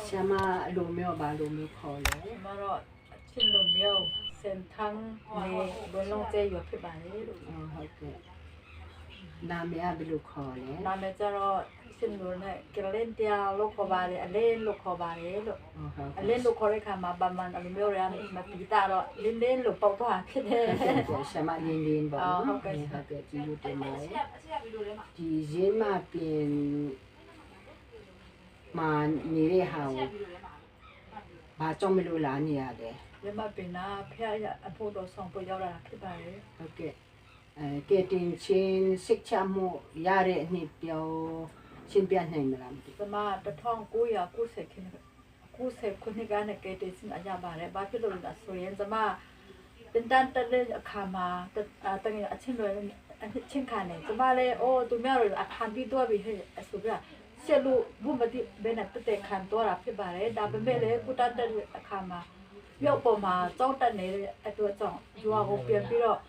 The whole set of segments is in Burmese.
ဆရာမလိုမျိုးဘာလိုမျိုးခေါ်လဲ မတော့ချင်းလိုမျိုးစင်ထန်းနေဘလုံးကျရွဖြစ်ပါလေလို့ ဟုတ်ကဲ့နာမည်ဘယ်လိုခေါ်လဲ နာမည်ကျတော့ချင်းလိုနဲ့ကလင်တရားလို့ခေါ်ပါတယ်အလေးလို့ခေါ်ပါတယ်လို့အလေးလို့ခေါ်တဲ့ခါမှာဘာမှအလိုမျိုးရမပီတာတော့လင်းလင်းလို့ပေါက်သွားဖြစ်တယ် ဆရာမလင်းလင်းပေါ့နော်ဟုတ်ကဲ့ဒီလိုတင်ပါတယ်ဒီရင်းမပြင်မာနေတဲ့ဟာကိုဘာကြောင့်မလို့လာနေရလဲ ရမပင်နာဖះရအဖို့တော့ဆောင်ပေါ်ရောက်လာဖြစ်ပါလေ ဟုတ်ကဲ့ကဲတင်ချင်းစိတ်ချမှုရတဲ့အနှစ်ပြောရှင်းပြနိုင်မလားမသိ ကျမ1990ခုနှစ်ကနေကတည်းကအရပါတယ်ဘာဖြစ်လို့လဲဆိုရင်ကျမတင်တန်တဲ့အခါမှာတကယ်အချင်းတွေအချင်းခါနေကျမလည်းအိုးသူများတို့အခါပြီးတော့ပြီဟဲ့ဆိုပြဆက်လို့ဘူးမတိဘယ်နဲ့တက်ခံတော့တာဖြစ်ပါတယ်ဒါပေမဲ့လည်းကုတတဲ့အခါမှာရုပ်ပေါ်မှာကြောက်တက်နေတဲ့အတွက်ကြောင့်ယူအောင်ပြန်ပြီးတော့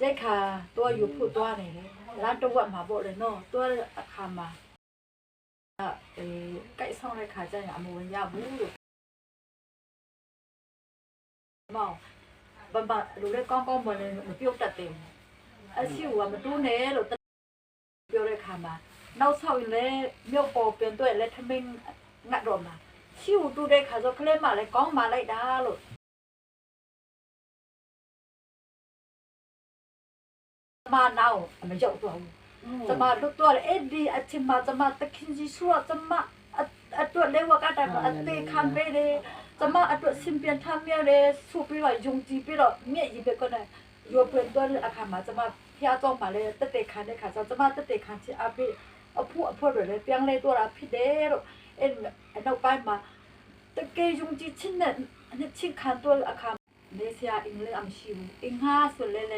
ကျက်ခါတော့ယူဖို့သွားနေတယ်လာတော့ဝတ်မှာပေါ့လေနော်တော့အခါမှာကြိုက်ဆောင်တဲ့ခါကျရင်အမဝင်ရဘူးလို့မောင်ဘာလူတွေကောင်းကောင်းမနေမပြုတ်တတ်တယ်အရှိဝမတူးနဲ့လို့ပြောတဲ့ခါမှာနောက်ဆောက်ရင်လည်းမြုပ်ပေါ်ပြန်တွေ့လက်ထမင်းငတ်တော့မှာရှိဝတူးတဲ့ခါဆိုကလေးမလည်းကောင်းမှလိုက်တာလို့မနောက်မရောက်တော့ဘူးကျမတို့တော့အဲ့ဒီအချင်းမကျမတခင်ကြီးဆိုကျမအတွက်လေဝကတာအသေးခံပေးတယ်ကျမအတွက်စင်ပြန်ထားမြဲတယ်စူပြီးတော့ယုံကြည်ပြီးတော့မြည့်ရပဲကနေရောပြန်တော့အခါမှာကျမဖျားတော့မှလည်းတက်တက်ခံတဲ့ခါကျကျမတက်တက်ခံချအဖေအဖို့တွေလည်းပြန်လဲတော့တာဖြစ်တယ်လို့အဲ့နောက်ပိုင်းမှာတကယ်ယုံကြည်ချင်းနဲ့ချင်းခံတော့အခါနေစရာအင်္ဂလိပ်အမရှိဘူးအင်္ဂါဆိုလည်း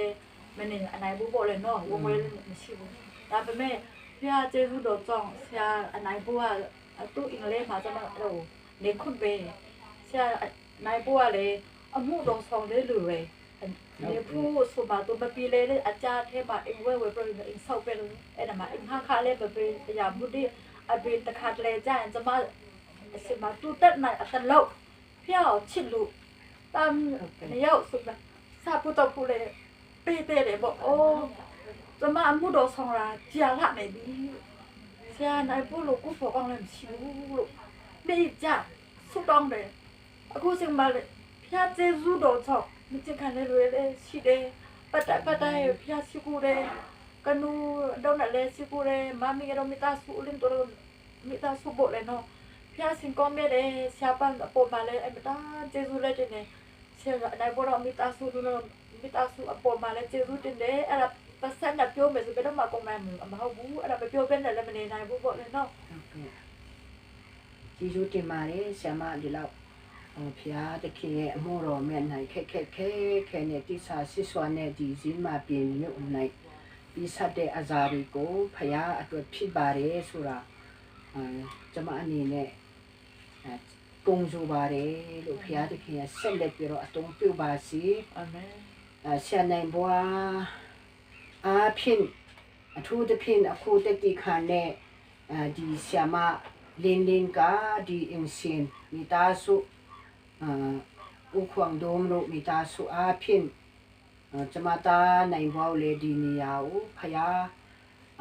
မနေအနိုင်ဘူးပေါ့လေနော်ဝဝဲမရှိဘူးဒါပေမဲ့ဖျားကျေစုတော်ကြောင့်ဆရာအနိုင်ဘူးကသူ့အင်္ဂလိပ်မှာကျမနေခွင့်ပေးဆရာနိုင်ဘူးကလည်းအမှုတော်ဆောင်လေးလူတွေဒီဖို့ဆိုပါတော့မပီလေအကြထဲမှာအင်ဝဲဝဲပြအင်ဆောက်ပဲလို့အဲ့ဒါမှအင်ခါခါလေးပဲရမှုဒီအပင်တခါတလေကြာရင်ကျမအစမတူတက်နိုင်အတလောက်ဖျားချစ်လို့တမ်းနေရောက်ဆိုတာစာပူတော့ပူလေပေးတယ်ပေါ့အိုးကျမအမှုတော်ဆောင်လာကြာလာနေပြီဆရာနိုင်ဘူးလို့ကိုဖို့ကောင်းလည်းမရှိဘူးလို့မိကြဆုတောင်းတယ်အခုစင်မလေးဖျားကျေစုတော်ချောက်မချခံလေလေရှိတယ်ပတ်တိုင်းဖျားရှိကူတယ်ကနူတော့လည်းရှိကူတယ်မမီရောမိသားစုလင်းတော်မိသားစုပေါ့လေနော်ဖျားစင်ကောမဲတယ်ဆရာပန်ပေါ်မှာလည်းအမတာကျေစုလက်တင်နေဆရာနိုင်ဘောတော့မိသားစုတို့မိသားစုအပေါ်မှာလည်းကျေစုတင်တယ်အဲ့ဒါပတ်စံနဲ့ပြောမယ်ဆိုဘယ်တော့မှကောင်းနိုင်မှာမဟုတ်ဘူးအဲ့ဒါမပြောဘဲနဲ့လည်းမနေနိုင်ဘူးပေါ့လေနော်ကျေးဇူးတင်ပါတယ်ဆရာမဒီလောက်ဖျားတခင်ရဲ့အမှုတော်မြတ်နိုင်ခက်ခဲနဲ့တိစာဆစ်စွာနဲ့ဒီဇင်းမပြင်းမြုပ်နိုင်ပြီးဆက်တဲ့အဇာတွေကိုဖျားအတွက်ဖြစ်ပါတယ်ဆိုတာကျွန်မအနေနဲ့ကုံဆိုပါတယ်လို့ဖျားတခင်ရဲ့ဆက်လက်ပြီးတော့အတုံးပြုပါစီအာမင်ဆရာနိုင်ဘွားအားဖြင့်အထူးသဖြင့်အခုတက်တီခါနဲ့ဒီဆရာမလင်းကဒီအင်စင်မိသားစုဥခွန်ဒုံတို့မိသားစုအားဖြင့်ကျမသားနိုင်ဘွားလေဒီနေရာကိုဖယား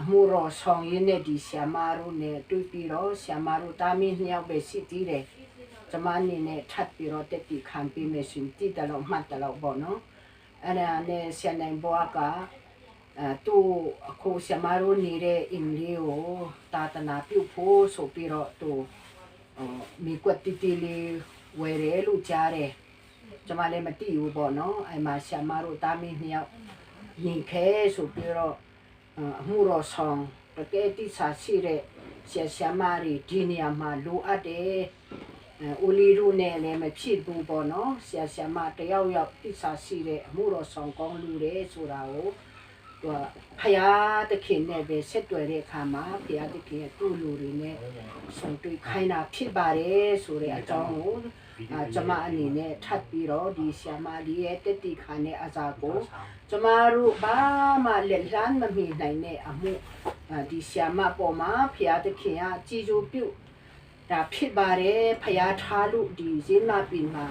အမှုတော်ဆောင်ရင်းနဲ့ဒီဆရာမတို့နဲ့တွေ့ပြီးတော့ဆရာမတို့တာမင်းနှစ်ယောက်ပဲရှိသေးတယ်ကျမအနေနဲ့ထပ်ပြီးတော့တက်တီခံပြီးမယ်ရှင်တည်တယ်လို့မှတ်တယ်လို့ပေါ့နော်အဲ့ဒါနဲ့ဆရာနိုင်ဘွားကသူအခုဆရာမတို့နေတဲ့အင်လေးကိုတာတနာပြုဖို့ဆိုပြီးတော့သူမိကွက်တီလေးဝယ်ရဲလို့ကြားတယ်ကျမလည်းမသိဘူးပေါ့နော်အဲ့မှာဆရာမတို့တာမင်းနှစ်ယောက်နေခဲဆိုပြီးတော့အမှုတော်ဆောင်တကယ်တိစာရှိတဲ့ဆရာမတွေဒီနေရာမှာလိုအပ်တယ်ဦးလီတို့နဲ့လည်းမဖြစ်ဘူးပေါ့နော်ဆရာမတယောက်တိစာရှိတဲ့အမှုတော်ဆောင်ကောင်းလူတယ်ဆိုတာကိုဖယားတခင်နဲ့ပဲဆက်တွေ့တဲ့အခါမှာဖယားတခင်ရဲ့သူ့လူတွေနဲ့ဆုံတွေ့ခိုင်းတာဖြစ်ပါတယ်ဆိုတဲ့အကြောင်းကိုကျမအနေနဲ့ထပ်ပြီးတော့ဒီဆ iam လေးရဲ့တက်တီခါနဲ့အစားကိုကျမတို့ဘာမှလက်လန်းမမီနိုင်တဲ့အမှုဒီဆ iam ပေါ်မှာဖယားတခင်ကကြည်ကျိုးပြု ဒါဖြစ်ပါတယ်ဖျားထားလို့ဒီဇင်းနာပင်မှာ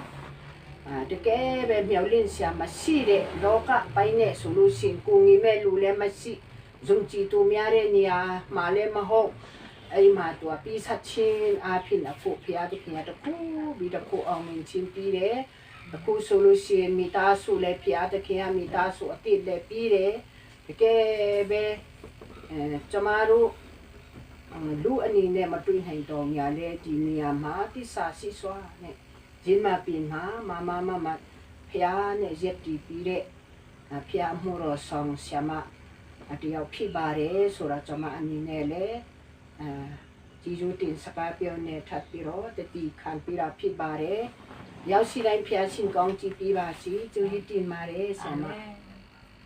တကယ်ပဲမြောက်လင်းဆရာမရှိတဲ့လောကပိုင်းနဲ့ဆိုလို့ရှိရင်ကိုငီမဲ့လူလည်းမရှိဇုံကြည်တူများတဲ့နေရာမှာလည်းမဟုတ်အဲ့မှာတော့ပြီးဆက်ချင်းအဖြစ်အခုဖျားတခင်ရတခုပြီးတခုအောင်မြင်ချင်းပြီးတယ်အခုဆိုလို့ရှိရင်မိသားစုလည်းဖျားတခင်ရမိသားစုအတိတ်လည်းပြီးတယ်တကယ်ပဲကျမတို့လူအနေနဲ့မတွေ့နိုင်တော့ညာလေဒီနေရာမှာတိစာစီစွာနဲ့ဂျင်းမပင်မှာမဖျားနဲ့ရက်တီပြီးတဲ့ဖျားမှုတော်ဆောင်ဆရာမတယောက်ဖြစ်ပါတယ်ဆိုတော့ကျမအနေနဲ့လေဒီလိုတင်စကားပြောနေထပ်ပြီးတော့တတိခံပြီးတာဖြစ်ပါတယ်ရောက်ရှိတိုင်းဖျားရှင်ကောင်းကြည့်ပြီးပါစီသူကြီးတင်ပါတယ်ဆရာမ